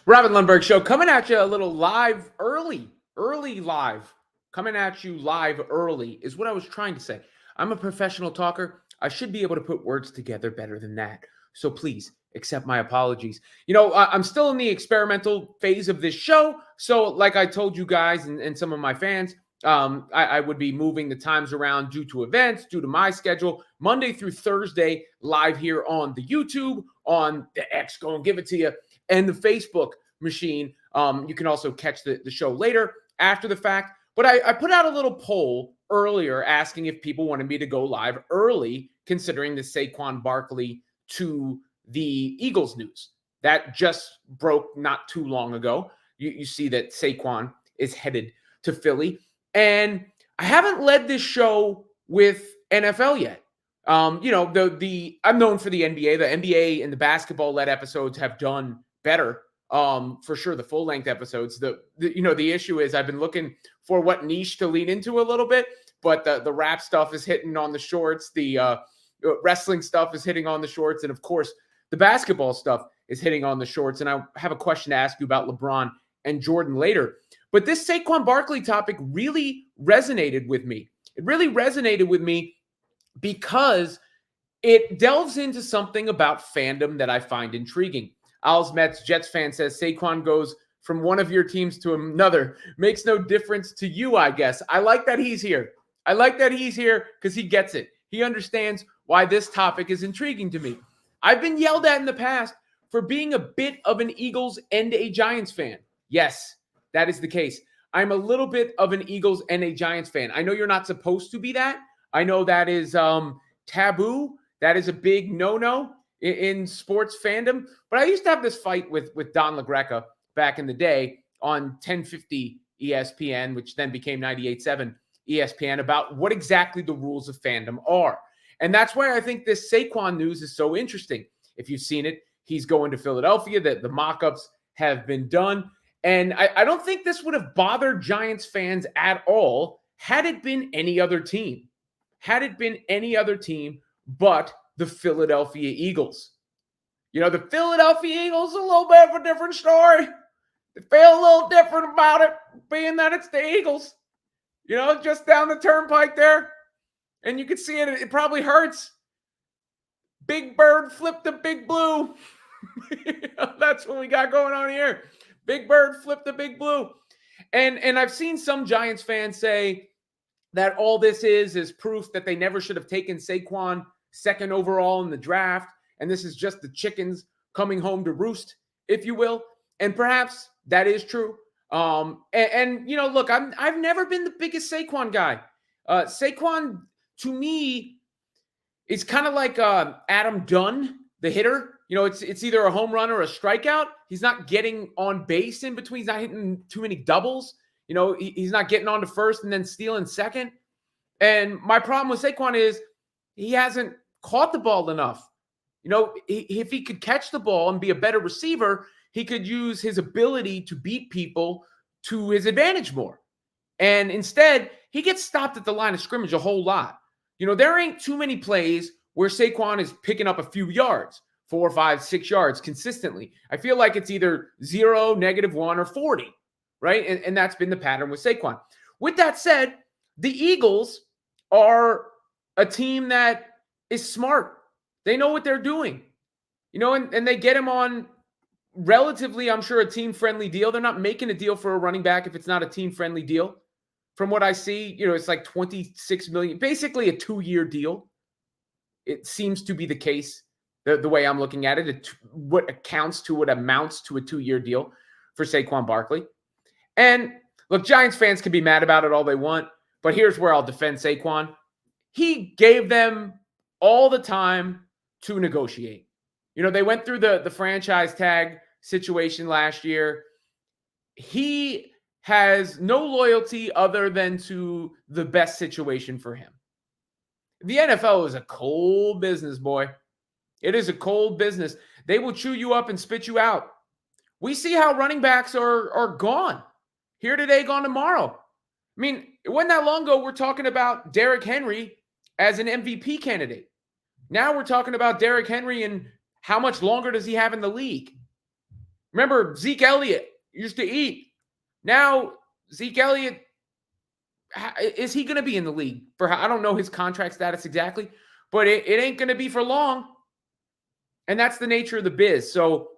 Robin Lundberg Show coming at you a little live early live. Coming at you live early is what I was trying to say. I'm a professional talker. I should be able to put words together better than that. So please accept my apologies. I'm still in the experimental phase of this show. So like I told you guys and some of my fans, I would be moving the times around due to events, due to my schedule, Monday through Thursday, live here on the YouTube, on the X, go and give it to you, and the Facebook machine. You can also catch the show later after the fact. But I put out a little poll earlier asking if people wanted me to go live early, considering the Saquon Barkley to the Eagles news. That just broke not too long ago. You see that Saquon is headed to Philly. And I haven't led this show with NFL yet. I'm known for the NBA. The NBA and the basketball-led episodes have done better. For sure, the full-length episodes. The issue is I've been looking for what niche to lean into a little bit, but the rap stuff is hitting on the shorts. The wrestling stuff is hitting on the shorts, and of course, the basketball stuff is hitting on the shorts. And I have a question to ask you about LeBron and Jordan later. But this Saquon Barkley topic really resonated with me. It really resonated with me because it delves into something about fandom that I find intriguing. Al's Mets Jets fan says Saquon goes from one of your teams to another. Makes no difference to you, I guess. I like that he's here. I like that he's here because he gets it. He understands why this topic is intriguing to me. I've been yelled at in the past for being a bit of an Eagles and a Giants fan. Yes, that is the case. I'm a little bit of an Eagles and a Giants fan. I know you're not supposed to be that. I know that is taboo. That is a big no-no in sports fandom. But I used to have this fight with Don LaGreca back in the day on 1050 ESPN, which then became 98.7 ESPN, about what exactly the rules of fandom are. And that's why I think this Saquon news is so interesting. If you've seen it, he's going to Philadelphia. The mock-ups have been done. And I don't think this would have bothered Giants fans at all had it been any other team. Had it been any other team but the Philadelphia Eagles. The Philadelphia Eagles, a little bit of a different story. They feel a little different about it, being that it's the Eagles. Just down the turnpike there. And you can see it. It probably hurts. Big Bird flipped the Big Blue. That's what we got going on here. Big Bird flipped the Big Blue. And I've seen some Giants fans say that all this is proof that they never should have taken Saquon second overall in the draft. And this is just the chickens coming home to roost, if you will. And perhaps that is true. Look, I've never been the biggest Saquon guy. Saquon, to me, is kind of like Adam Dunn, the hitter. It's either a home run or a strikeout. He's not getting on base in between. He's not hitting too many doubles. He's not getting on to first and then stealing second. And my problem with Saquon is he hasn't caught the ball enough. If he could catch the ball and be a better receiver, he could use his ability to beat people to his advantage more. And instead, he gets stopped at the line of scrimmage a whole lot. There ain't too many plays where Saquon is picking up a few yards. 4, 5, 6 yards consistently. I feel like it's either 0, -1, or 40, right? And that's been the pattern with Saquon. With that said, the Eagles are a team that is smart. They know what they're doing, and they get him on relatively, I'm sure, a team-friendly deal. They're not making a deal for a running back if it's not a team-friendly deal. From what I see, it's like $26 million, basically a 2-year deal. It seems to be the case. The way I'm looking at it, what amounts to a 2-year deal for Saquon Barkley. And look, Giants fans can be mad about it all they want, but here's where I'll defend Saquon. He gave them all the time to negotiate. They went through the franchise tag situation last year. He has no loyalty other than to the best situation for him. The NFL is a cold business, boy. It is a cold business. They will chew you up and spit you out. We see how running backs are gone. Here today, gone tomorrow. I mean, it wasn't that long ago we're talking about Derrick Henry as an MVP candidate. Now we're talking about Derrick Henry and how much longer does he have in the league? Remember, Zeke Elliott used to eat. Now, Zeke Elliott, is he going to be in the league? I don't know his contract status exactly, but it ain't going to be for long. And that's the nature of the biz. So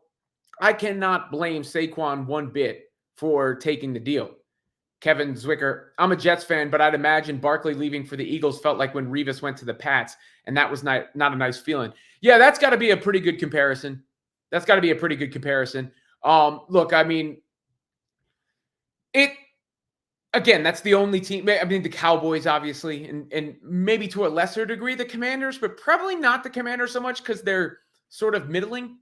I cannot blame Saquon one bit for taking the deal. Kevin Zwicker, I'm a Jets fan, but I'd imagine Barkley leaving for the Eagles felt like when Revis went to the Pats, and that was not a nice feeling. Yeah, that's got to be a pretty good comparison. Look, I mean, that's the only team. I mean, the Cowboys, obviously, and maybe to a lesser degree, the Commanders, but probably not the Commanders so much because they're sort of middling.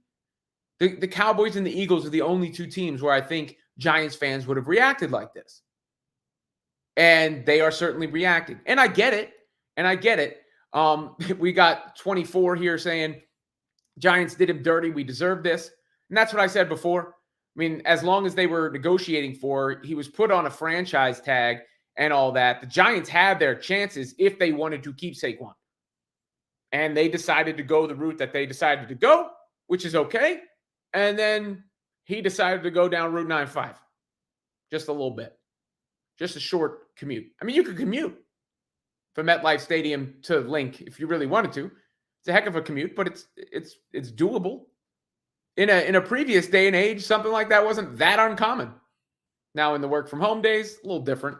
The Cowboys and the Eagles are the only two teams where I think Giants fans would have reacted like this. And they are certainly reacting. And I get it. We got 24 here saying Giants did him dirty. We deserve this. And that's what I said before. I mean, as long as they were negotiating for, he was put on a franchise tag and all that. The Giants had their chances if they wanted to keep Saquon. And they decided to go the route that they decided to go, which is okay. And then he decided to go down Route 95. Just a little bit. Just a short commute. I mean, you could commute from MetLife Stadium to Link if you really wanted to. It's a heck of a commute, but it's doable. In a previous day and age, something like that wasn't that uncommon. Now in the work from home days, a little different,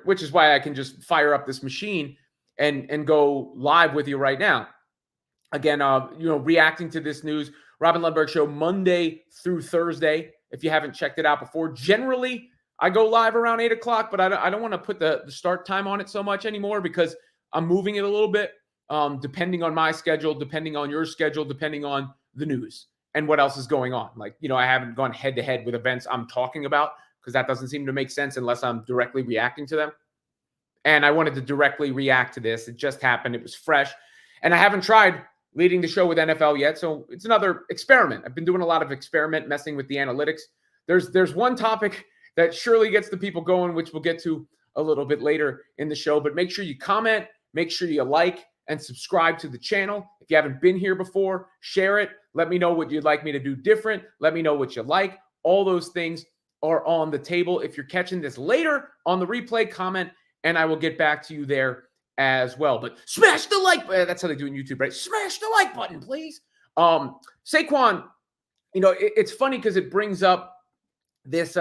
which is why I can just fire up this machine and go live with you right now. Again, reacting to this news, Robin Lundberg Show, Monday through Thursday. If you haven't checked it out before, generally I go live around 8 o'clock, but I don't want to put the start time on it so much anymore because I'm moving it a little bit, depending on my schedule, depending on your schedule, depending on the news and what else is going on. Like, I haven't gone head to head with events I'm talking about because that doesn't seem to make sense unless I'm directly reacting to them. And I wanted to directly react to this. It just happened. It was fresh. And I haven't tried leading the show with NFL yet. So it's another experiment. I've been doing a lot of messing with the analytics. There's one topic that surely gets the people going, which we'll get to a little bit later in the show. But make sure you comment, make sure you like and subscribe to the channel. If you haven't been here before, share it. Let me know what you'd like me to do different. Let me know what you like. All those things are on the table. If you're catching this later on the replay, comment, and I will get back to you there as well. But smash the like button. That's how they do it in YouTube, right? Smash the like button, please. Saquon, it's funny because it brings up this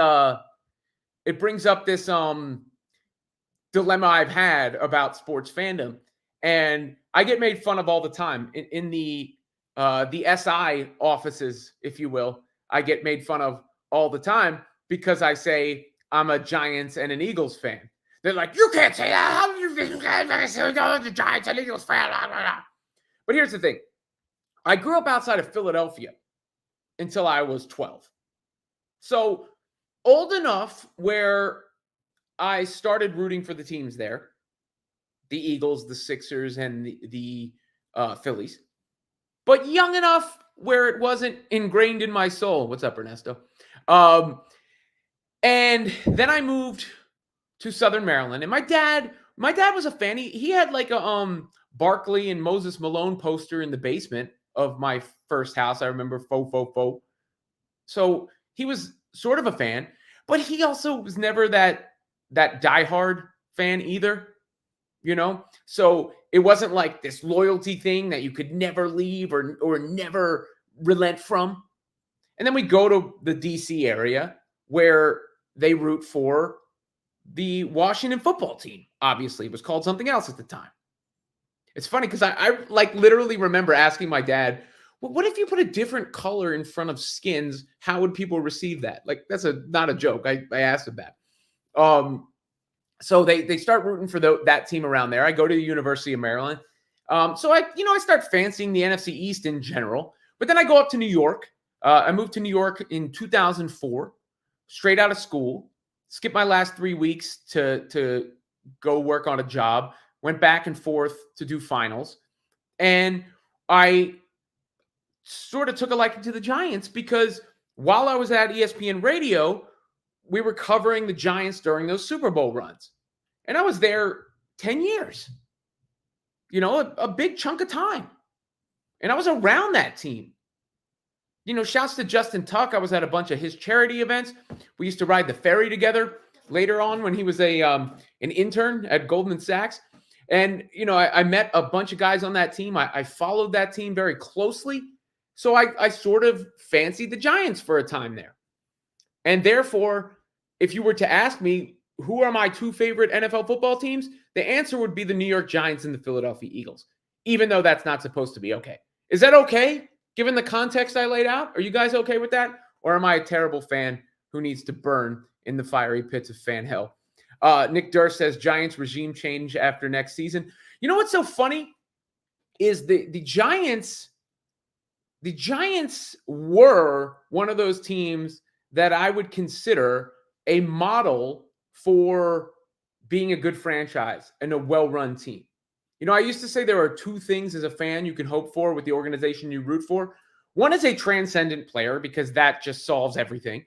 dilemma I've had about sports fandom. And I get made fun of all the time in the SI offices, if you will. I get made fun of all the time because I say I'm a Giants and an Eagles fan. They're like, you can't say that. How you the Giants and Eagles fan? But here's the thing. I grew up outside of Philadelphia until I was 12. So old enough where I started rooting for the teams there. The Eagles, the Sixers, and the Phillies. But young enough where it wasn't ingrained in my soul. What's up, Ernesto? And then I moved to Southern Maryland. And my dad was a fan. He had like a Barkley and Moses Malone poster in the basement of my first house. I remember fo. So he was sort of a fan. But he also was never that diehard fan either. So it wasn't like this loyalty thing that you could never leave or never relent from. And then we go to the DC area where they root for the Washington football team. Obviously, it was called something else at the time. It's funny because I like literally remember asking my dad, well, what if you put a different color in front of skins? How would people receive that? Like, that's not a joke. I asked him that. So they start rooting for that team around there. I go to the University of Maryland. So I start fancying the NFC East in general. But then I go up to New York. I moved to New York in 2004, straight out of school. Skipped my last 3 weeks to go work on a job. Went back and forth to do finals. And I sort of took a liking to the Giants because while I was at ESPN Radio, we were covering the Giants during those Super Bowl runs. And I was there 10 years, a big chunk of time. And I was around that team. Shouts to Justin Tuck. I was at a bunch of his charity events. We used to ride the ferry together later on when he was an intern at Goldman Sachs. And, I met a bunch of guys on that team. I followed that team very closely. So I sort of fancied the Giants for a time there. And therefore, if you were to ask me, who are my two favorite NFL football teams? The answer would be the New York Giants and the Philadelphia Eagles, even though that's not supposed to be okay. Is that okay, given the context I laid out? Are you guys okay with that? Or am I a terrible fan who needs to burn in the fiery pits of fan hell? Nick Durst says Giants regime change after next season. You know what's so funny is the Giants were one of those teams that I would consider a model for being a good franchise and a well-run team. I used to say there are two things as a fan you can hope for with the organization you root for. One is a transcendent player, because that just solves everything.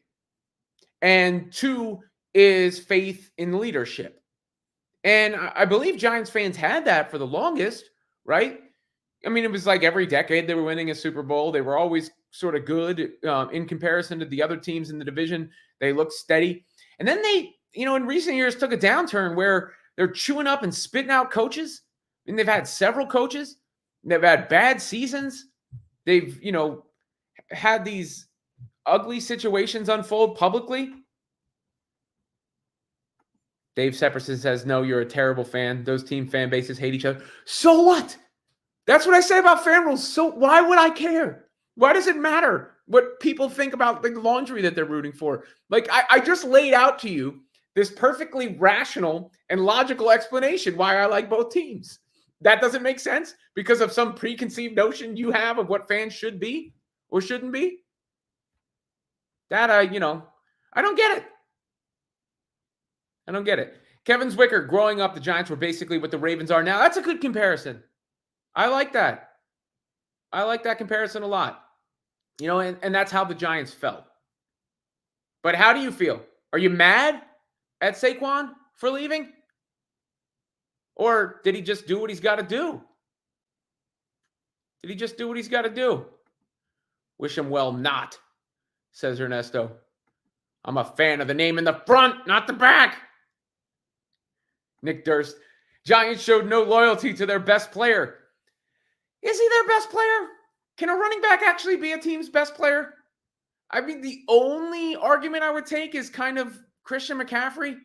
And two is faith in leadership. And I believe Giants fans had that for the longest, right? I mean, it was like every decade they were winning a Super Bowl. They were always sort of good in comparison to the other teams in the division. They looked steady. And then they, in recent years took a downturn where they're chewing up and spitting out coaches. And they've had several coaches. They've had bad seasons. They've, had these ugly situations unfold publicly. Dave Sepperson says, no, you're a terrible fan. Those team fan bases hate each other. So what? That's what I say about fan rules. So why would I care? Why does it matter what people think about the laundry that they're rooting for? Like, I just laid out to you this perfectly rational and logical explanation why I like both teams. That doesn't make sense because of some preconceived notion you have of what fans should be or shouldn't be. That, I don't get it. I don't get it. Kevin Zwicker, growing up, the Giants were basically what the Ravens are now. That's a good comparison. I like that. I like that comparison a lot. And that's how the Giants felt. But how do you feel? Are you mad at Saquon for leaving? Or did he just do what he's got to do? Did he just do what he's got to do? Wish him well not, says Ernesto. I'm a fan of the name in the front, not the back. Nick Durst. Giants showed no loyalty to their best player. Is he their best player? Can a running back actually be a team's best player? I mean, the only argument I would take is kind of Christian McCaffrey.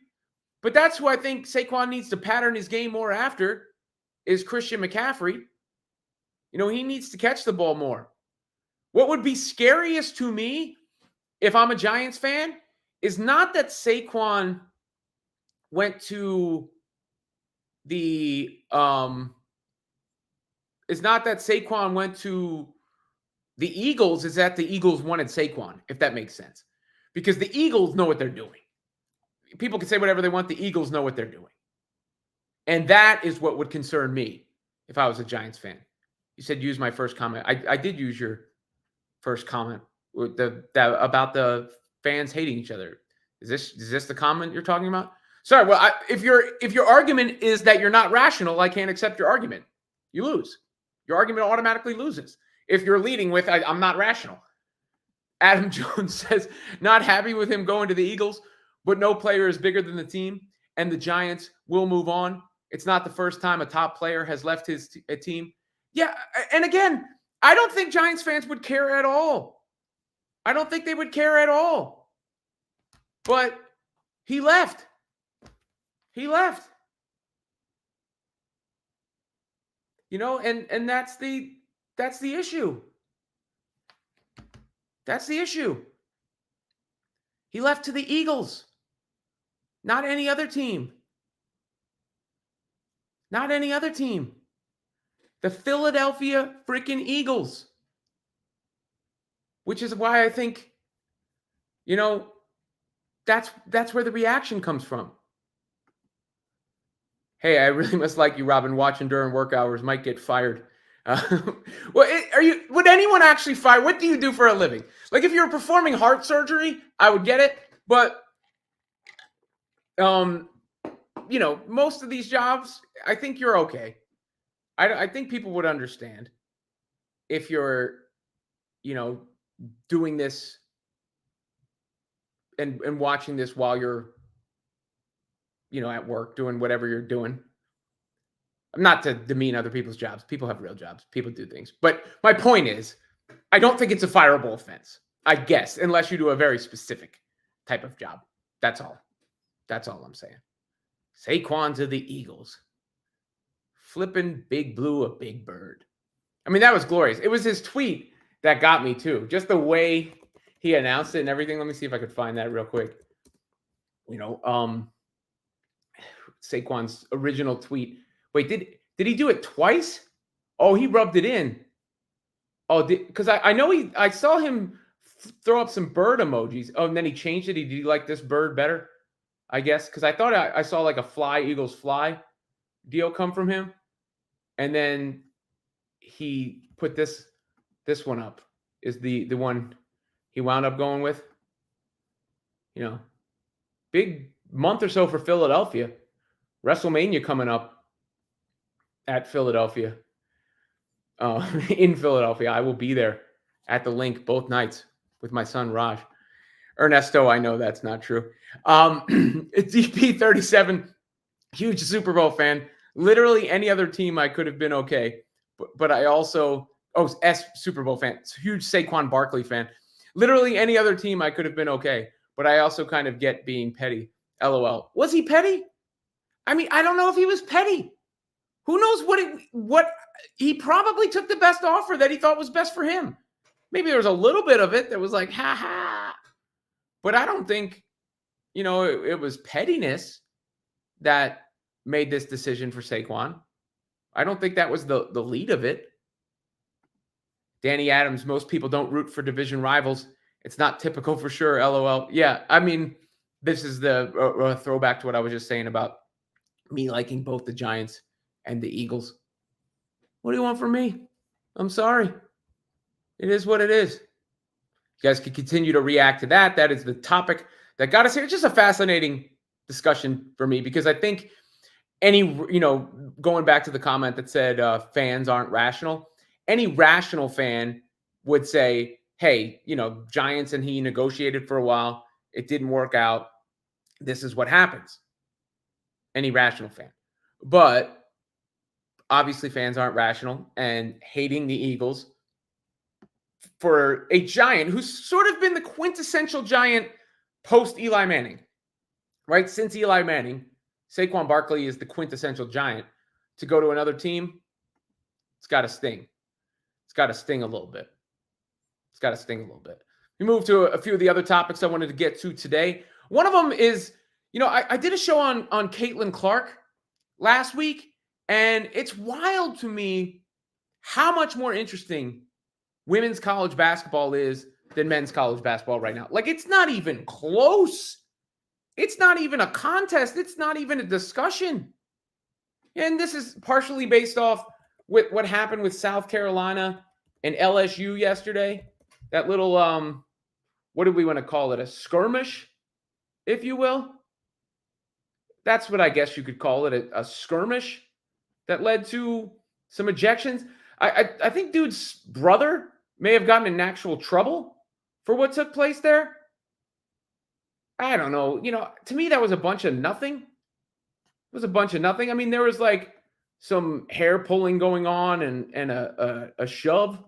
But that's who I think Saquon needs to pattern his game more after, is Christian McCaffrey. He needs to catch the ball more. What would be scariest to me, if I'm a Giants fan, is not that Saquon went to the Eagles, is that the Eagles wanted Saquon, if that makes sense. Because the Eagles know what they're doing. People can say whatever they want. The Eagles know what they're doing. And that is what would concern me if I was a Giants fan. You said use my first comment. I did use your first comment with about the fans hating each other. Is this the comment you're talking about? Sorry. Well, if your argument is that you're not rational, I can't accept your argument. You lose. Your argument automatically loses. If you're leading with I'm not rational. Adam Jones says not happy with him going to the Eagles, but no player is bigger than the team, and the Giants will move on. It's not the first time a top player has left his team. Yeah, and again, I don't think Giants fans would care at all. I don't think they would care at all. But he left. He left. And that's the issue. That's the issue. He left to the Eagles. Not any other team. Not any other team. The Philadelphia freaking Eagles. Which is why I think, that's where the reaction comes from. Hey, I really must like you, Robin. Watching during work hours might get fired. Would anyone actually fire? What do you do for a living? Like, if you're performing heart surgery, I would get it. But, most of these jobs, I think you're okay. I think people would understand if you're, doing this and watching this while you're, at work doing whatever you're doing. I'm not to demean other people's jobs. People have real jobs. People do things. But my point is, I don't think it's a fireable offense, I guess, unless you do a very specific type of job. That's all. That's all I'm saying. Saquon to the Eagles. Flipping Big Blue a big bird. I mean, that was glorious. It was his tweet that got me too. Just the way he announced it and everything. Let me see if I could find that real quick. Saquon's original tweet. Wait, did he do it twice? Oh, he rubbed it in. Oh, because I know I saw him throw up some bird emojis. Oh, and then he changed it. Did he like this bird better? I guess because I thought I saw like a fly, Eagles fly deal come from him, and then he put this one up. Is the one he wound up going with? Big month or so for Philadelphia. WrestleMania coming up at Philadelphia. In Philadelphia. I will be there at the link both nights with my son Raj. Ernesto, I know that's not true. It's EP37, huge Super Bowl fan. Literally any other team I could have been okay. But I also, Super Bowl fan. Huge Saquon Barkley fan. Literally any other team I could have been okay. But I also kind of get being petty. LOL. Was he petty? I mean, I don't know if he was petty. Who knows what he probably took the best offer that he thought was best for him. Maybe there was a little bit of it that was like, ha ha. But I don't think, it was pettiness that made this decision for Saquon. I don't think that was the lead of it. Danny Adams, most people don't root for division rivals. It's not typical for sure, LOL. Yeah, I mean, this is the throwback to what I was just saying about me liking both the Giants and the Eagles. What do you want from me? I'm sorry. It is what it is. You guys can continue to react to that. That is the topic that got us here. It's just a fascinating discussion for me because I think going back to the comment that said fans aren't rational, any rational fan would say, hey, Giants and he negotiated for a while. It didn't work out. This is what happens. Any rational fan. But obviously fans aren't rational, and hating the Eagles for a Giant who's sort of been the quintessential Giant post Eli Manning, right? Since Eli Manning, Saquon Barkley is the quintessential Giant. To go to another team, it's got to sting. It's got to sting a little bit. It's got to sting a little bit. We move to a few of the other topics I wanted to get to today. One of them is, I did a show on Caitlin Clark last week, and it's wild to me how much more interesting women's college basketball is than men's college basketball right now. Like, it's not even close. It's not even a contest. It's not even a discussion. And this is partially based off with what happened with South Carolina and LSU yesterday. That little, what do we want to call it? A skirmish, if you will. That's what I guess you could call it, a skirmish that led to some ejections. I think dude's brother may have gotten in actual trouble for what took place there. I don't know. To me, that was a bunch of nothing. It was a bunch of nothing. I mean, there was like some hair pulling going on and a shove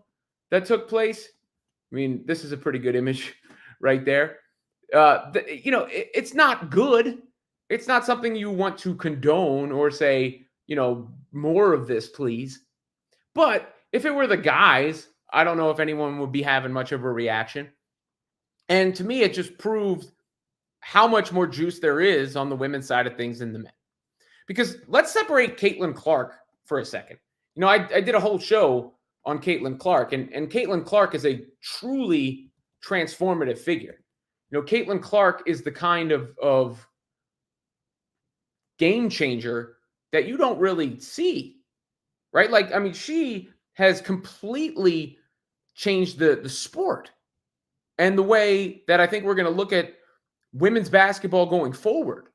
that took place. I mean, this is a pretty good image right there. It's not good. It's not something you want to condone or say, more of this, please. But if it were the guys, I don't know if anyone would be having much of a reaction. And to me, it just proved how much more juice there is on the women's side of things than the men. Because let's separate Caitlin Clark for a second. I did a whole show on Caitlin Clark, and Caitlin Clark is a truly transformative figure. Caitlin Clark is the kind of game changer that you don't really see, right? Like, I mean, she has completely changed the sport and the way that I think we're going to look at women's basketball going forward.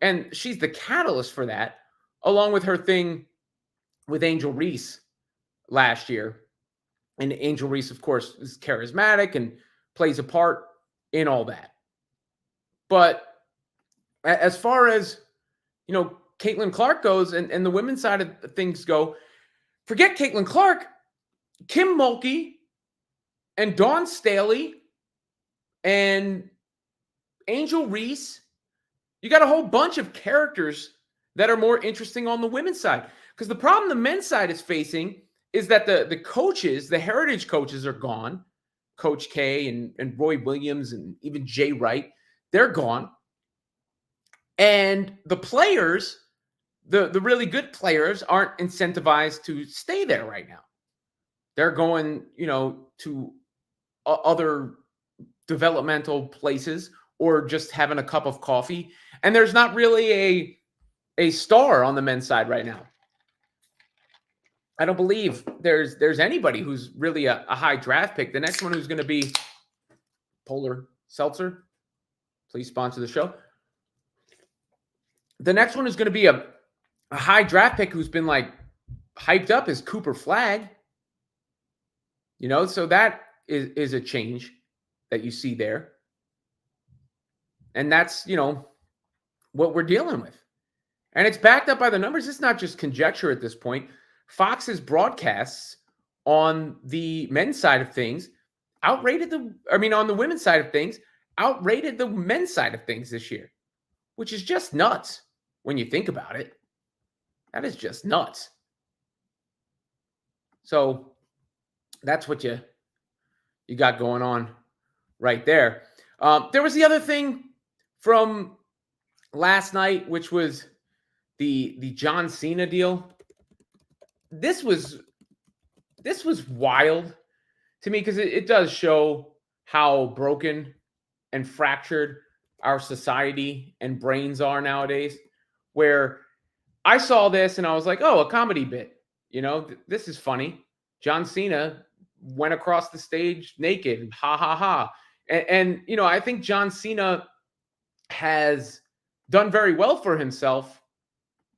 And she's the catalyst for that, along with her thing with Angel Reese last year And Angel Reese, of course, is charismatic and plays a part in all that. But as far as, Caitlin Clark goes and the women's side of things go, forget Caitlin Clark, Kim Mulkey and Dawn Staley and Angel Reese. You got a whole bunch of characters that are more interesting on the women's side. Because the problem the men's side is facing is that the coaches, the heritage coaches are gone. Coach K and Roy Williams and even Jay Wright, they're gone. And the players, the really good players, aren't incentivized to stay there right now. They're going, to other developmental places or just having a cup of coffee. And there's not really a star on the men's side right now. I don't believe there's anybody who's really a high draft pick. The next one who's going to be Polar Seltzer. Please sponsor the show. The next one is going to be a high draft pick who's been hyped up is Cooper Flagg. So that is a change that you see there. And that's, what we're dealing with. And it's backed up by the numbers. It's not just conjecture at this point. Fox's broadcasts on the men's side of things on the women's side of things, outrated the men's side of things this year, which is just nuts when you think about it. That is just nuts. So that's what you got going on right there. There was the other thing from last night, which was the John Cena deal. This was wild to me because it does show how broken and fractured our society and brains are nowadays, where I saw this and I was like, oh, a comedy bit. This is funny. John Cena went across the stage naked. Ha, ha, ha. And I think John Cena has done very well for himself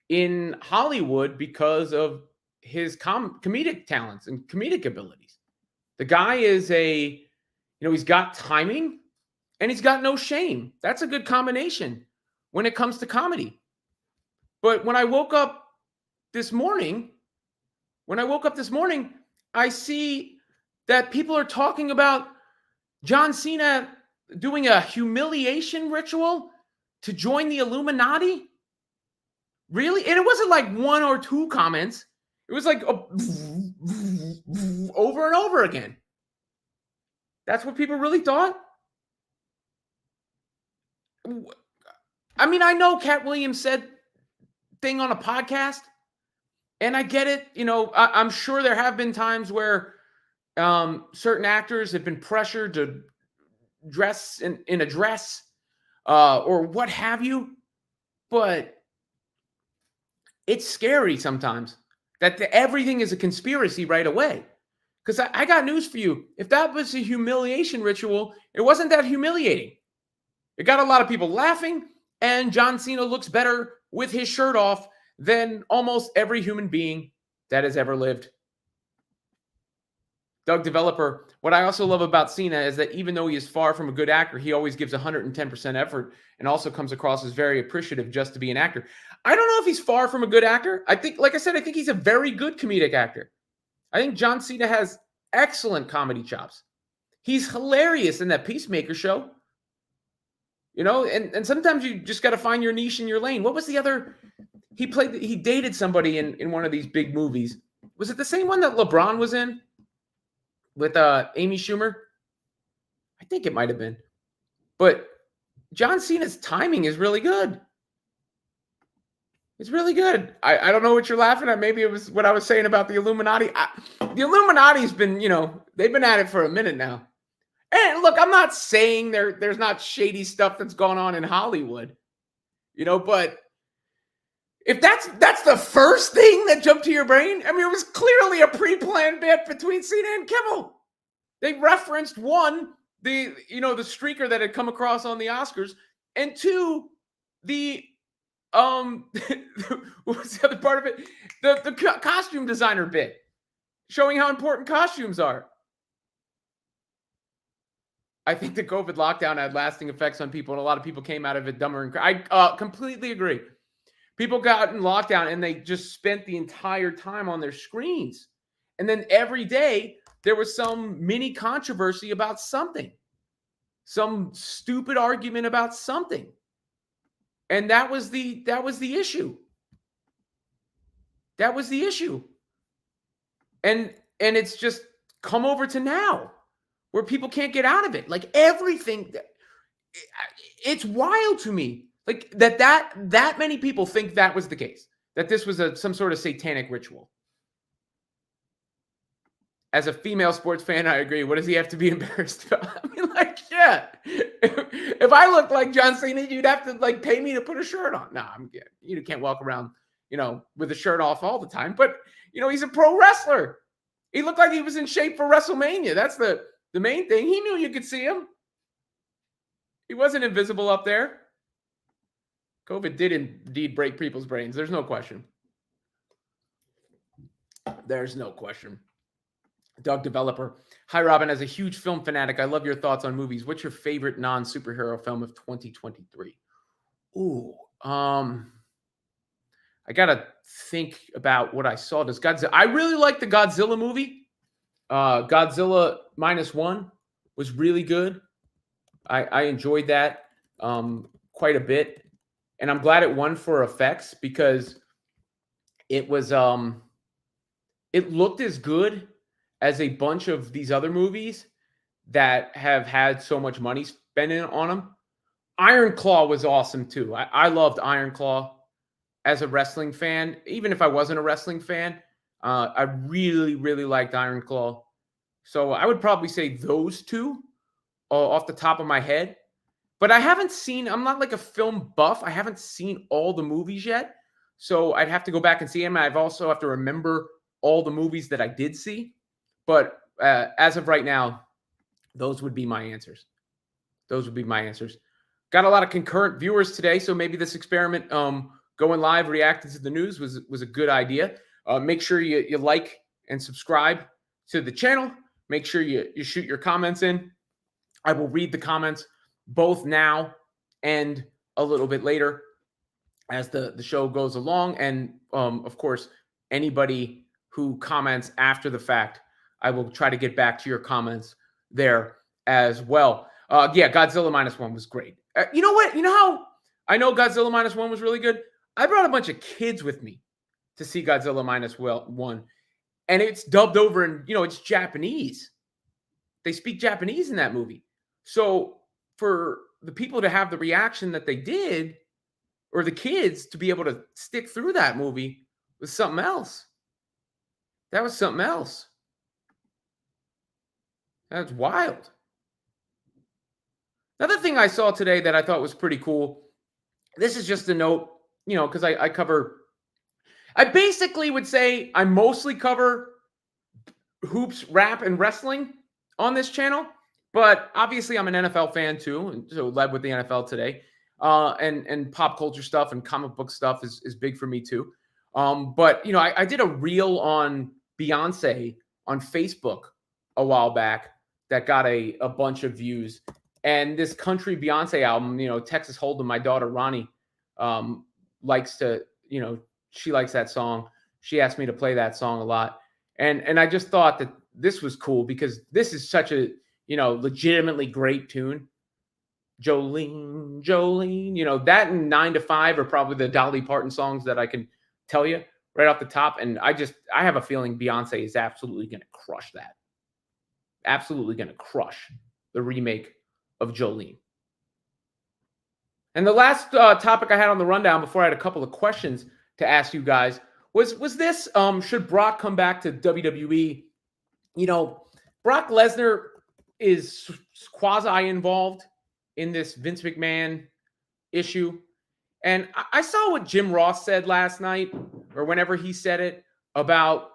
in Hollywood because of his comedic talents and comedic abilities. The guy is he's got timing and he's got no shame. That's a good combination when it comes to comedy. But when I woke up this morning, I see that people are talking about John Cena doing a humiliation ritual to join the Illuminati. Really? And it wasn't like one or two comments. It was like over and over again. That's what people really thought? I mean, I know Cat Williams said thing on a podcast, and I get it. I'm sure there have been times where certain actors have been pressured to dress in a dress or what have you. But it's scary sometimes that everything is a conspiracy right away. Because I got news for you. If that was a humiliation ritual, it wasn't that humiliating. It got a lot of people laughing, and John Cena looks better with his shirt off than almost every human being that has ever lived. Doug Developer, what I also love about Cena is that even though he is far from a good actor, he always gives 110% effort and also comes across as very appreciative just to be an actor. I don't know if he's far from a good actor. I think, like I said, I think he's a very good comedic actor. I think John Cena has excellent comedy chops. He's hilarious in that Peacemaker show. And sometimes you just got to find your niche in your lane. What was the other? He dated somebody in one of these big movies. Was it the same one that LeBron was in with Amy Schumer? I think it might have been. But John Cena's timing is really good. It's really good. I don't know what you're laughing at. Maybe it was what I was saying about the Illuminati. The Illuminati's been, they've been at it for a minute now. And look, I'm not saying there's not shady stuff that's going on in Hollywood, but if that's the first thing that jumped to your brain, I mean, it was clearly a pre-planned bit between Cena and Kimmel. They referenced one, the streaker that had come across on the Oscars, and two, what's the other part of it? The costume designer bit, showing how important costumes are. I think the COVID lockdown had lasting effects on people, and a lot of people came out of it dumber and I completely agree. People got in lockdown and they just spent the entire time on their screens. And then every day there was some mini controversy about something, some stupid argument about something. And that was the issue. That was the issue. And it's just come over to now where people can't get out of it. Like everything, it's wild to me. Like that many people think that was the case, that this was some sort of satanic ritual. As a female sports fan, I agree. What does he have to be embarrassed about? I mean, like, yeah. If I looked like John Cena, you'd have to like pay me to put a shirt on. No, you can't walk around, with a shirt off all the time. But he's a pro wrestler. He looked like he was in shape for WrestleMania. That's the main thing. He knew you could see him. He wasn't invisible up there. COVID did indeed break people's brains. There's no question. There's no question. Doug Developer. Hi, Robin. As a huge film fanatic, I love your thoughts on movies. What's your favorite non-superhero film of 2023? Ooh, I gotta think about what I saw. Does Godzilla? I really like the Godzilla movie. Godzilla -1 was really good. I enjoyed that quite a bit, and I'm glad it won for effects because it was it looked as good as a bunch of these other movies that have had so much money spent on them. Iron Claw was awesome too. I loved Iron Claw as a wrestling fan. Even if I wasn't a wrestling fan, I really, really liked Iron Claw. So I would probably say those two off the top of my head. But I'm not like a film buff. I haven't seen all the movies yet. So I'd have to go back and see them. I've also have to remember all the movies that I did see. But as of right now, those would be my answers. Those would be my answers. Got a lot of concurrent viewers today, so maybe this experiment going live, reacting to the news was a good idea. Make sure you like and subscribe to the channel. Make sure you shoot your comments in. I will read the comments both now and a little bit later as the show goes along. And of course, anybody who comments after the fact, I will try to get back to your comments there as well. Yeah, Godzilla -1 was great. You know what? You know how I know Godzilla -1 was really good? I brought a bunch of kids with me to see Godzilla -1. And it's dubbed over and, it's Japanese. They speak Japanese in that movie. So for the people to have the reaction that they did, or the kids to be able to stick through that movie, was something else. That was something else. That's wild. Another thing I saw today that I thought was pretty cool. This is just a note, because I basically would say I mostly cover hoops, rap, and wrestling on this channel. But obviously I'm an NFL fan too, and so led with the NFL today. And pop culture stuff and comic book stuff is big for me too. But I did a reel on Beyonce on Facebook a while back that got a bunch of views. And this country Beyonce album, Texas Hold'em, my daughter Ronnie likes to, she likes that song. She asked me to play that song a lot. And I just thought that this was cool because this is such a, legitimately great tune. Jolene, Jolene, that and 9 to 5 are probably the Dolly Parton songs that I can tell you right off the top. And I have a feeling Beyonce is absolutely going to crush that. Absolutely going to crush the remake of Jolene. And the last topic I had on the rundown before I had a couple of questions to ask you guys was this, should Brock come back to WWE? Brock Lesnar is quasi-involved in this Vince McMahon issue. And I saw what Jim Ross said last night, or whenever he said it, about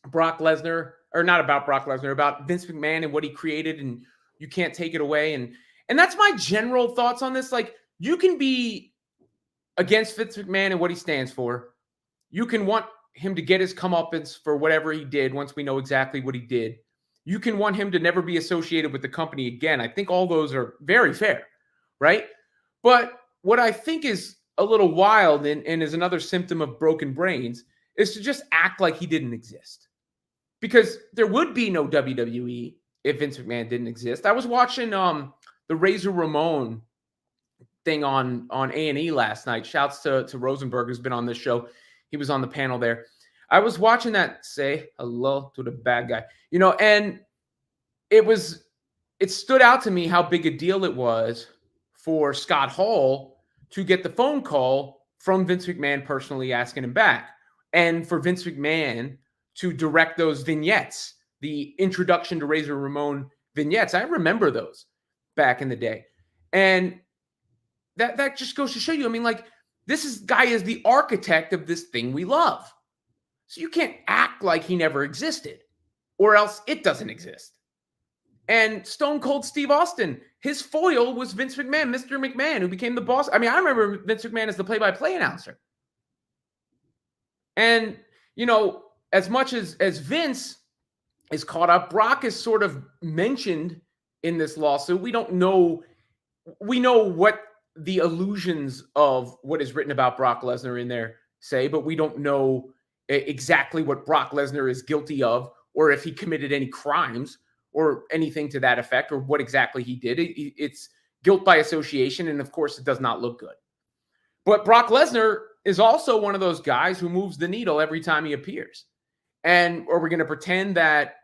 Brock Lesnar, or not about Brock Lesnar, about Vince McMahon and what he created, and you can't take it away. And that's my general thoughts on this. Like, you can be against Vince McMahon and what he stands for. You can want him to get his comeuppance for whatever he did once we know exactly what he did. You can want him to never be associated with the company again. I think all those are very fair, right? But what I think is a little wild and is another symptom of broken brains is to just act like he didn't exist. Because there would be no WWE if Vince McMahon didn't exist. I was watching the Razor Ramon thing on A&E last night. Shouts to Rosenberg, who's been on this show. He was on the panel there. I was watching that, say hello to the bad guy, and it stood out to me how big a deal it was for Scott Hall to get the phone call from Vince McMahon personally asking him back, and for Vince McMahon to direct those vignettes, the introduction to Razor Ramon vignettes. I remember those back in the day. And that just goes to show you, this guy is the architect of this thing we love. So you can't act like he never existed, or else it doesn't exist. And Stone Cold Steve Austin, his foil was Vince McMahon, Mr. McMahon, who became the boss. I remember Vince McMahon as the play-by-play announcer. And, as much as Vince is caught up, Brock is sort of mentioned in this lawsuit. We don't know. We know what the allusions of what is written about Brock Lesnar in there say, but we don't know exactly what Brock Lesnar is guilty of, or if he committed any crimes or anything to that effect, or what exactly he did. It's guilt by association, and of course, it does not look good. But Brock Lesnar is also one of those guys who moves the needle every time he appears. And are we going to pretend that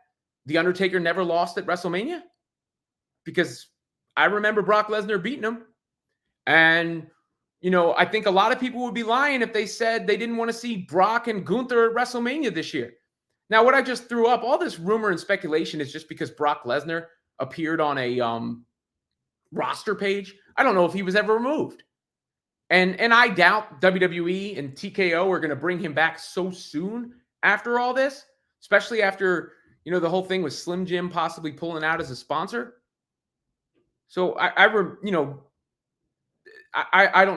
The Undertaker never lost at WrestleMania? Because I remember Brock Lesnar beating him. And, I think a lot of people would be lying if they said they didn't want to see Brock and Gunther at WrestleMania this year. Now, what I just threw up, all this rumor and speculation is just because Brock Lesnar appeared on a roster page. I don't know if he was ever removed. And I doubt WWE and TKO are going to bring him back so soon after all this, especially after, the whole thing with Slim Jim possibly pulling out as a sponsor. So I don't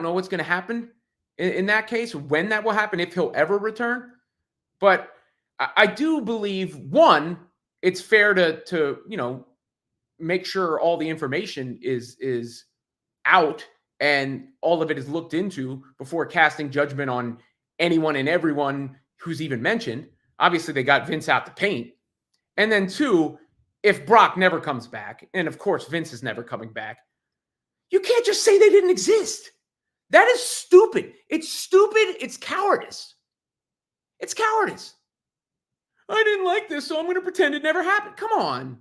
know what's going to happen in that case, when that will happen, if he'll ever return. But I do believe, one, it's fair to make sure all the information is out and all of it is looked into before casting judgment on anyone and everyone who's even mentioned. Obviously, they got Vince out the paint. And then two, if Brock never comes back, and of course Vince is never coming back, you can't just say they didn't exist. That is stupid. It's stupid. It's cowardice. It's cowardice. I didn't like this, so I'm going to pretend it never happened. Come on.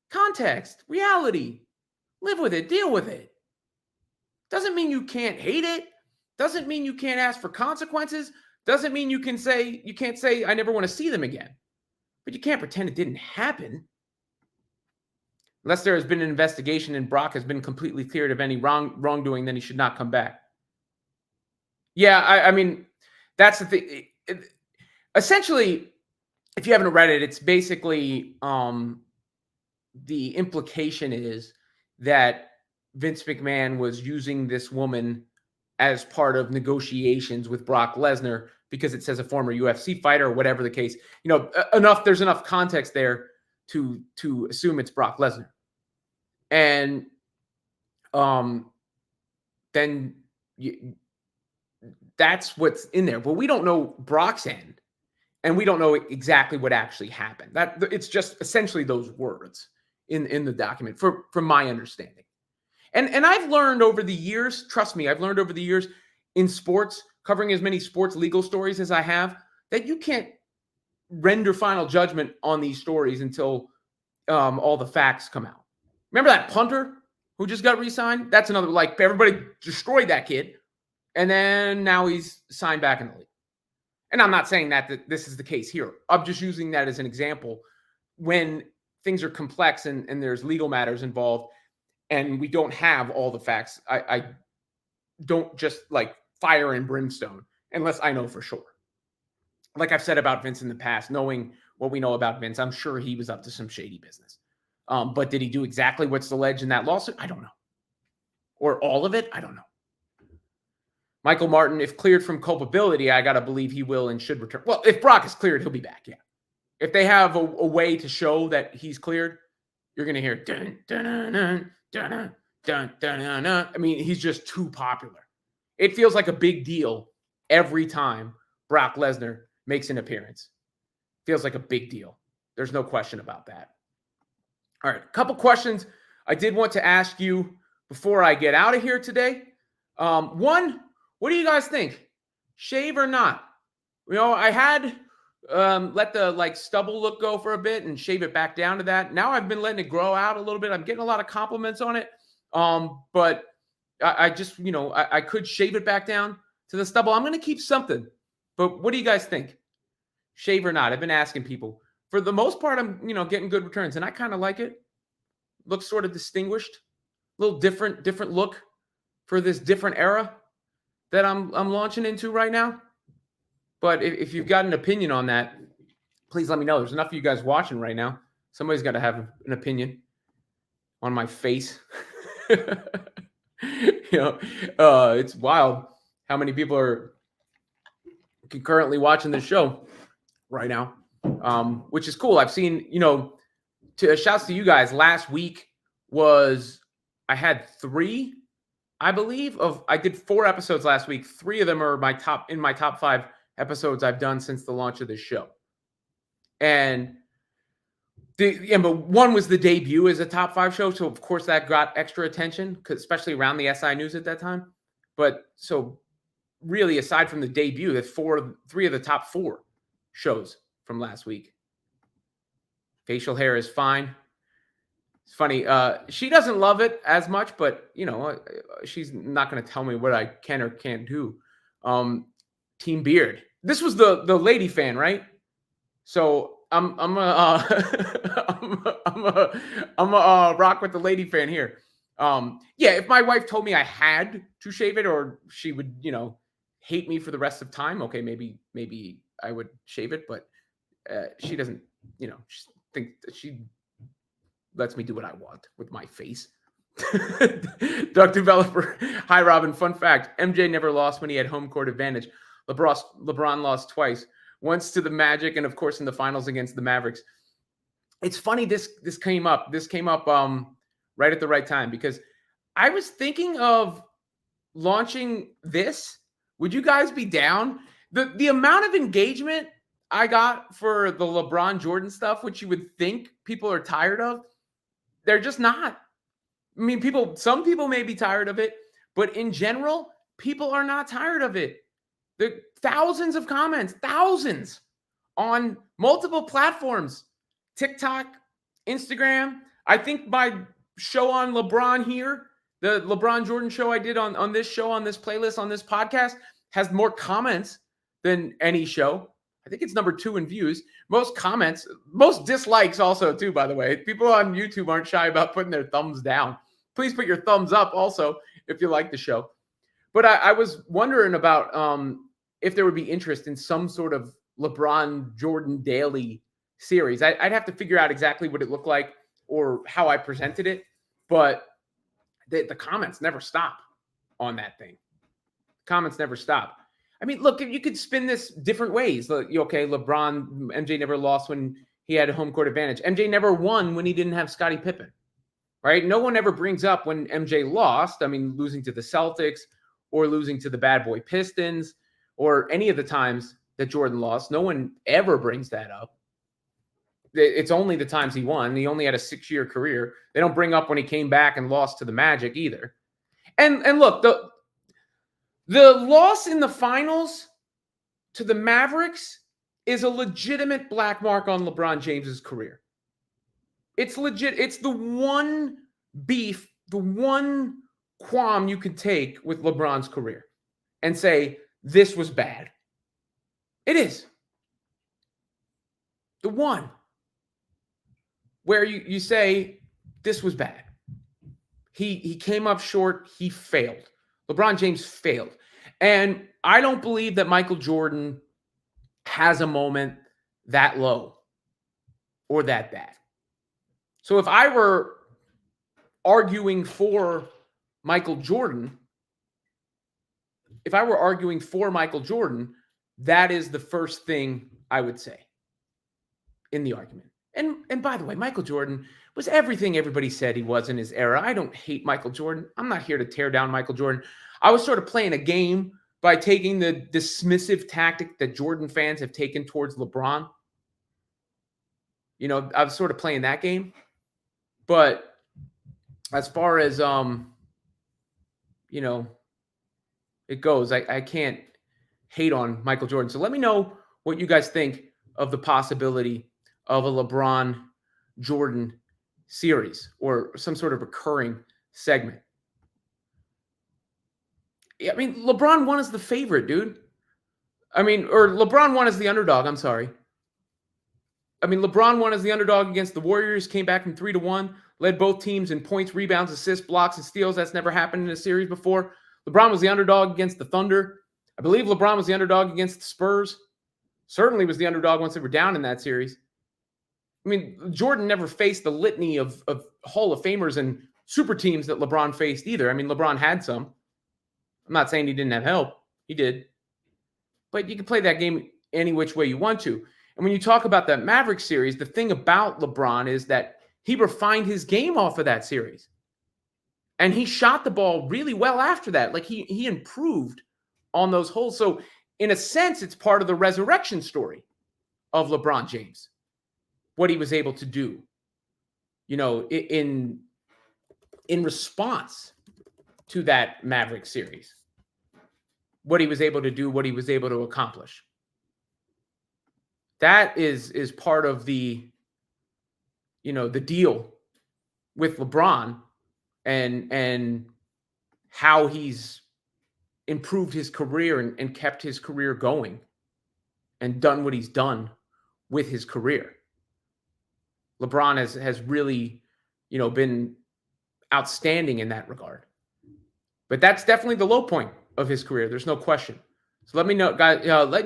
Context, reality. Live with it. Deal with it. Doesn't mean you can't hate it. Doesn't mean you can't ask for consequences. Doesn't mean you can't say I never want to see them again. But you can't pretend it didn't happen. Unless there has been an investigation and Brock has been completely cleared of any wrongdoing, then he should not come back. Yeah, that's the thing. Essentially, if you haven't read it, it's basically the implication is that Vince McMahon was using this woman as part of negotiations with Brock Lesnar because it says a former UFC fighter or whatever the case. There's enough context there to assume it's Brock Lesnar. And then that's what's in there. But we don't know Brock's end. And we don't know exactly what actually happened. It's just essentially those words in the document, from my understanding. And I've learned over the years, trust me, I've learned over the years in sports, covering as many sports legal stories as I have, that you can't render final judgment on these stories until all the facts come out. Remember that punter who just got re-signed? That's another, everybody destroyed that kid. And then now he's signed back in the league. And I'm not saying that this is the case here. I'm just using that as an example. When things are complex and there's legal matters involved and we don't have all the facts, I don't just fire and brimstone unless I know for sure. Like I've said about Vince in the past, knowing what we know about Vince, I'm sure he was up to some shady business. But did he do exactly what's alleged in that lawsuit? I don't know. Or all of it? I don't know. Michael Martin, if cleared from culpability, I got to believe he will and should return. Well, if Brock is cleared, he'll be back, yeah. If they have a way to show that he's cleared, you're going to hear dun, dun, dun, dun, dun, dun, dun, dun, dun. I mean, he's just too popular. It feels like a big deal every time Brock Lesnar makes an appearance. Feels like a big deal. There's no question about that. All right, a couple questions I did want to ask you before I get out of here today. One, what do you guys think? Shave or not? You know, I had let the stubble look go for a bit and shave it back down to that. Now I've been letting it grow out a little bit. I'm getting a lot of compliments on it. But I just, I could shave it back down to the stubble. I'm going to keep something. But what do you guys think? Shave or not? I've been asking people. For the most part, I'm, getting good returns, and I kind of like it. Looks sort of distinguished. A little different look for this different era that I'm launching into right now. But if you've got an opinion on that, please let me know. There's enough of you guys watching right now. Somebody's got to have an opinion on my face. It's wild how many people are concurrently watching this show right now, which is cool. I've seen, shouts to you guys. Last week I had 3, I believe, I did 4 episodes last week. 3 of them are my top 5 episodes I've done since the launch of this show. And but one was the debut as a top 5 show. So of course that got extra attention, especially around the SI news at that time. But so really, aside from the debut, that's 3 of the top 4 shows from last week. Facial hair is fine. It's funny. She doesn't love it as much, but she's not going to tell me what I can or can't do. Team Beard. This was the lady fan, right? So I'm a rock with the lady fan here. If my wife told me I had to shave it, or she would, hate me for the rest of time, okay, maybe I would shave it, but she doesn't, think that she lets me do what I want with my face. Duck Developer. Hi, Robin. Fun fact. MJ never lost when he had home court advantage. LeBron lost twice. Once to the Magic, and of course in the finals against the Mavericks. It's funny this came up. This came up right at the right time, because I was thinking of launching this. Would you guys be down? The amount of engagement I got for the LeBron Jordan stuff, which you would think people are tired of, they're just not. I mean, some people may be tired of it, but in general, people are not tired of it. There are thousands of comments, thousands on multiple platforms, TikTok, Instagram. I think my show on LeBron here, the LeBron Jordan show I did on this show, on this playlist, on this podcast, has more comments than any show. I think it's number 2 in views. Most comments, most dislikes also too, by the way. People on YouTube aren't shy about putting their thumbs down. Please put your thumbs up also if you like the show. But I was wondering about if there would be interest in some sort of LeBron Jordan daily series. I'd have to figure out exactly what it looked like or how I presented it. But the comments never stop on that thing. Comments never stop. I mean, look, you could spin this different ways. Okay, LeBron, MJ never lost when he had a home court advantage. MJ never won when he didn't have Scottie Pippen, right? No one ever brings up when MJ lost. I mean, losing to the Celtics or losing to the bad boy Pistons or any of the times that Jordan lost. No one ever brings that up. It's only the times he won. He only had a 6-year career. They don't bring up when he came back and lost to the Magic either. And look, the loss in the finals to the Mavericks is a legitimate black mark on LeBron James's career. It's legit. It's the one beef, the one qualm you could take with LeBron's career and say, this was bad. It is. The one where you say, this was bad. He came up short. He failed. LeBron James failed. And I don't believe that Michael Jordan has a moment that low or that bad. So if I were arguing for Michael Jordan, that is the first thing I would say. in the argument. And by the way, Michael Jordan was everything everybody said he was in his era. I don't hate Michael Jordan. I'm not here to tear down Michael Jordan. I was sort of playing a game by taking the dismissive tactic that Jordan fans have taken towards LeBron. You know, I was sort of playing that game. But as far as you know, it goes, I can't hate on Michael Jordan. So let me know what you guys think of the possibility of a LeBron Jordan series or some sort of recurring segment. I mean, LeBron won as the favorite, dude. I mean, or LeBron won as the underdog. I'm sorry. I mean, LeBron won as the underdog against the Warriors, came back from 3-1, led both teams in points, rebounds, assists, blocks, and steals. That's never happened in a series before. LeBron was the underdog against the Thunder. I believe LeBron was the underdog against the Spurs. Certainly was the underdog once they were down in that series. I mean, Jordan never faced the litany of Hall of Famers and super teams that LeBron faced either. I mean, LeBron had some. I'm not saying he didn't have help. He did. But you can play that game any which way you want to. And when you talk about that Mavericks series, the thing about LeBron is that he refined his game off of that series. And he shot the ball really well after that. Like he improved on those holes. So in a sense, it's part of the resurrection story of LeBron James. What he was able to do, you know, in response to that Maverick series. What he was able to do, what he was able to accomplish. That is part of the, you know, the deal with LeBron and how he's improved his career and kept his career going and done what he's done with his career. LeBron has really, you know, been outstanding in that regard. But that's definitely the low point of his career. There's no question. So let me know, guys. Let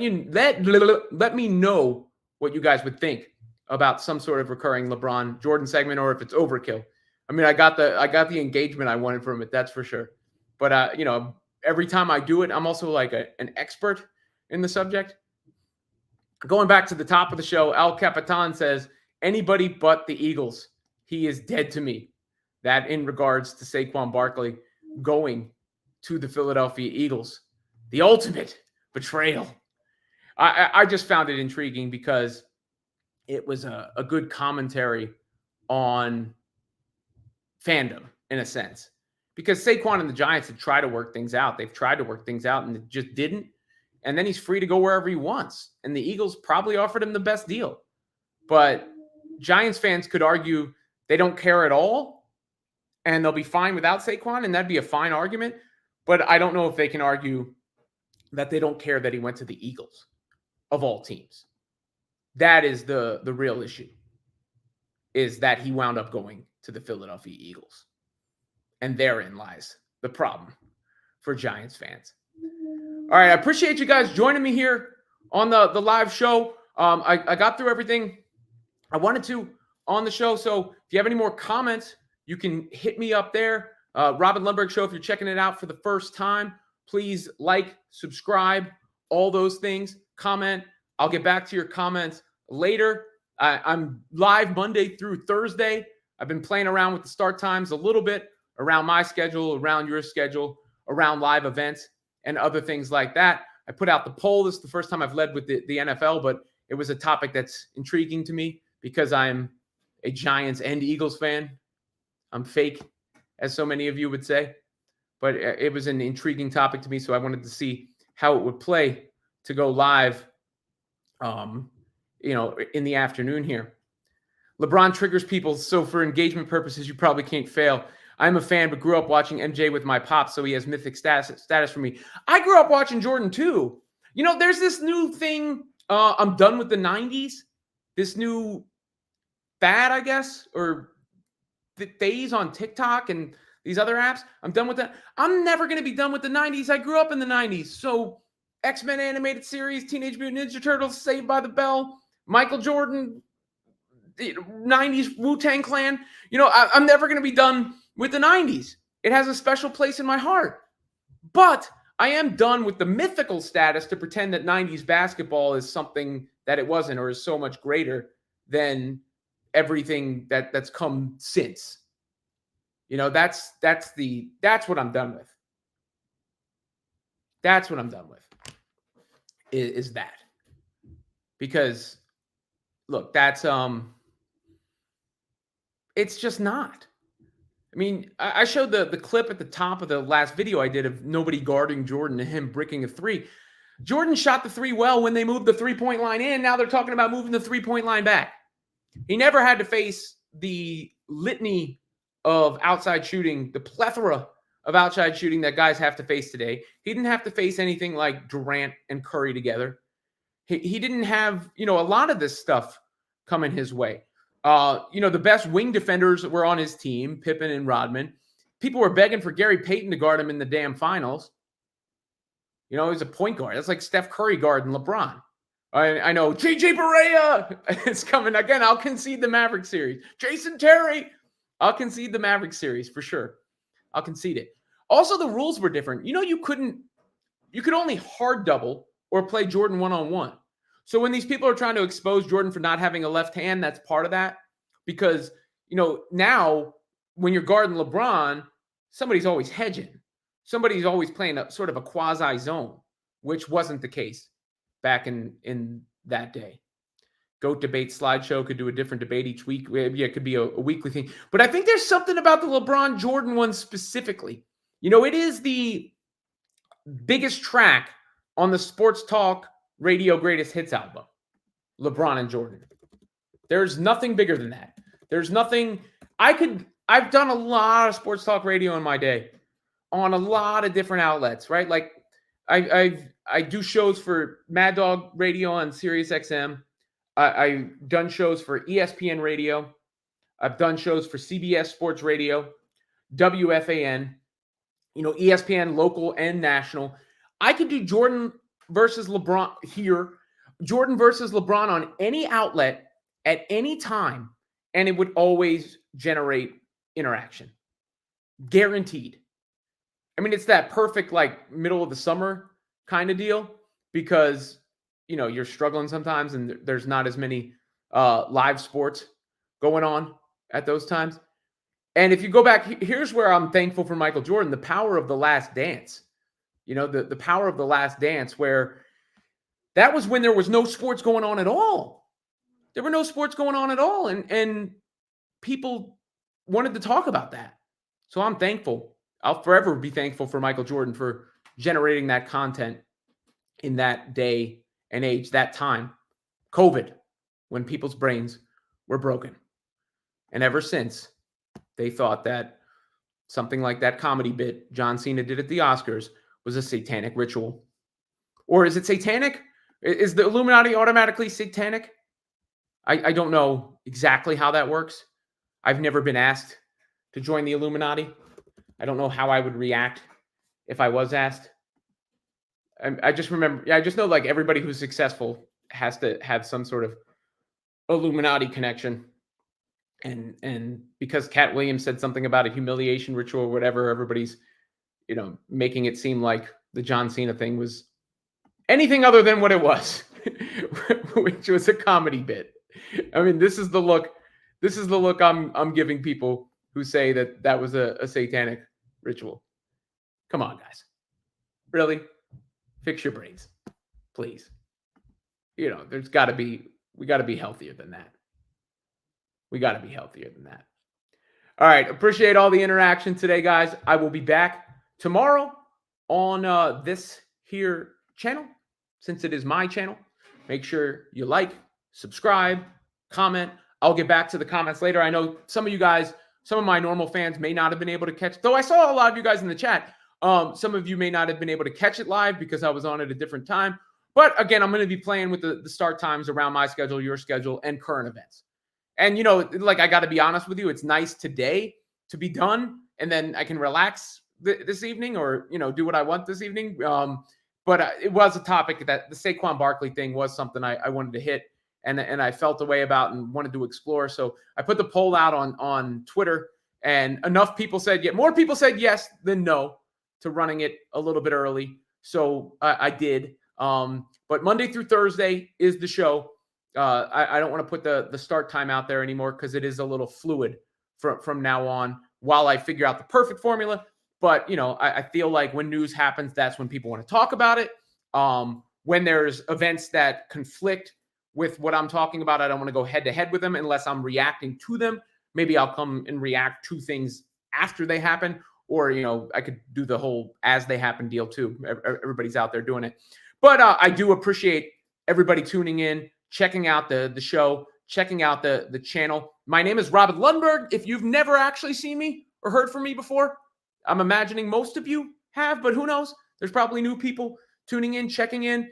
me know what you guys would think about some sort of recurring LeBron Jordan segment, or if it's overkill. I mean, I got the engagement I wanted from it. That's for sure. But you know, every time I do it, I'm also like an expert in the subject. Going back to the top of the show, Al Capitan says, anybody but the Eagles. He is dead to me. That in regards to Saquon Barkley going to the Philadelphia Eagles. The ultimate betrayal. I just found it intriguing because it was a good commentary on fandom, in a sense. Because Saquon and the Giants had tried to work things out. They've tried to work things out, and it just didn't. And then he's free to go wherever he wants. And the Eagles probably offered him the best deal. But Giants fans could argue they don't care at all, and they'll be fine without Saquon, and that'd be a fine argument. But I don't know if they can argue that they don't care that he went to the Eagles, of all teams. That is the real issue, is that he wound up going to the Philadelphia Eagles. And therein lies the problem for Giants fans. All right, I appreciate you guys joining me here on the live show. I got through everything I wanted to on the show. So if you have any more comments, you can hit me up there. Robin Lundberg Show, if you're checking it out for the first time, please like, subscribe, all those things. Comment. I'll get back to your comments later. I'm live Monday through Thursday. I've been playing around with the start times a little bit around my schedule, around your schedule, around live events and other things like that. I put out the poll. This is the first time I've led with the NFL, but it was a topic that's intriguing to me because I'm a Giants and Eagles fan. I'm fake, as so many of you would say, but it was an intriguing topic to me. So I wanted to see how it would play to go live, in the afternoon here. LeBron triggers people. So for engagement purposes, you probably can't fail. I'm a fan, but grew up watching MJ with my pops, so he has mythic status for me. I grew up watching Jordan too. You know, there's this new thing. I'm done with the 90s. This new fad, I guess, or the phase on TikTok and these other apps. I'm done with that. I'm never going to be done with the 90s. I grew up in the 90s. So X-Men animated series, Teenage Mutant Ninja Turtles, Saved by the Bell, Michael Jordan, the 90s Wu-Tang Clan. You know, I'm never going to be done with the 90s. It has a special place in my heart. But I am done with the mythical status to pretend that 90s basketball is something that it wasn't or is so much greater than everything that's come since. That's what I'm done with. That's what I'm done with. Is that. Because look, it's just not. I mean, I showed the clip at the top of the last video I did of nobody guarding Jordan and him bricking a three. Jordan shot the three well when they moved the three-point line in. Now they're talking about moving the three-point line back. He never had to face the litany of outside shooting, the plethora of outside shooting that guys have to face today. He didn't have to face anything like Durant and Curry together. He didn't have, a lot of this stuff coming his way. The best wing defenders were on his team, Pippen and Rodman. People were begging for Gary Payton to guard him in the damn finals. He's a point guard. That's like Steph Curry guarding LeBron. I know JJ Barea is coming again. I'll concede the Maverick series. Jason Terry. I'll concede the Maverick series for sure. I'll concede it. Also, the rules were different. You could only hard double or play Jordan one-on-one. So when these people are trying to expose Jordan for not having a left hand, that's part of that. Because, now when you're guarding LeBron, somebody's always hedging. Somebody's always playing a sort of a quasi zone, which wasn't the case back in that day. GOAT Debate Slideshow could do a different debate each week. Yeah, it could be a weekly thing. But I think there's something about the LeBron Jordan one specifically. It is the biggest track on the Sports Talk Radio Greatest Hits album, LeBron and Jordan. There's nothing bigger than that. There's nothing. I've done a lot of Sports Talk Radio in my day on a lot of different outlets, right? Like I do shows for Mad Dog Radio on Sirius XM. I've done shows for ESPN Radio. I've done shows for CBS Sports Radio, WFAN, ESPN local and national. I could do Jordan versus LeBron here, Jordan versus LeBron on any outlet at any time, and it would always generate interaction. Guaranteed. I mean, it's that perfect, like, middle of the summer kind of deal because, you're struggling sometimes and there's not as many live sports going on at those times. And if you go back, here's where I'm thankful for Michael Jordan, the power of The Last Dance. The power of The Last Dance, where that was when there was no sports going on at all. There were no sports going on at all. And people wanted to talk about that. So I'm thankful. I'll forever be thankful for Michael Jordan for generating that content in that day and age, that time. COVID, when people's brains were broken. And ever since, they thought that something like that comedy bit John Cena did at the Oscars was a satanic ritual. Or is it satanic? Is the Illuminati automatically satanic? I don't know exactly how that works. I've never been asked to join the Illuminati. I don't know how I would react if I was asked. I just remember, I just know like everybody who's successful has to have some sort of Illuminati connection. And because Cat Williams said something about a humiliation ritual or whatever, everybody's, making it seem like the John Cena thing was anything other than what it was, which was a comedy bit. I mean, this is the look I'm giving people who say that was a satanic ritual. Come on, guys. Really? Fix your brains, please. We got to be healthier than that. We got to be healthier than that. All right. Appreciate all the interaction today, guys. I will be back tomorrow on this here channel, since it is my channel. Make sure you like, subscribe, comment. I'll get back to the comments later. I know some of you guys, some of my normal fans may not have been able to catch, though I saw a lot of you guys in the chat. Some of you may not have been able to catch it live because I was on at a different time. But again, I'm going to be playing with the start times around my schedule, your schedule, and current events. And, I got to be honest with you, it's nice today to be done. And then I can relax this evening or, do what I want this evening. But it was a topic that the Saquon Barkley thing was something I wanted to hit and I felt a way about and wanted to explore. So I put the poll out on Twitter and enough people said, more people said yes than no to running it a little bit early. So I did. But Monday through Thursday is the show. I don't want to put the start time out there anymore because it is a little fluid from now on while I figure out the perfect formula. But I feel like when news happens, that's when people want to talk about it. When there's events that conflict with what I'm talking about, I don't want to go head to head with them unless I'm reacting to them. Maybe I'll come and react to things after they happen, or I could do the whole as they happen deal too. Everybody's out there doing it, but I do appreciate everybody tuning in, checking out the show, checking out the channel. My name is Robin Lundberg. If you've never actually seen me or heard from me before, I'm imagining most of you have, but who knows? There's probably new people tuning in, checking in.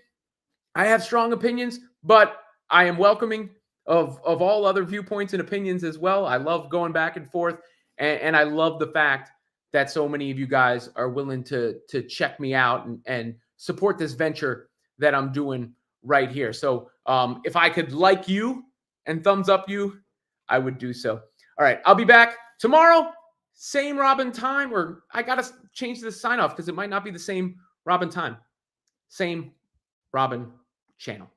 I have strong opinions, but I am welcoming of all other viewpoints and opinions as well. I love going back and forth, and I love the fact that so many of you guys are willing to check me out and support this venture that I'm doing right here. So if I could like you and thumbs up you, I would do so. All right, I'll be back tomorrow, same Robin time, or I got to change the sign off because it might not be the same Robin time. Same Robin channel.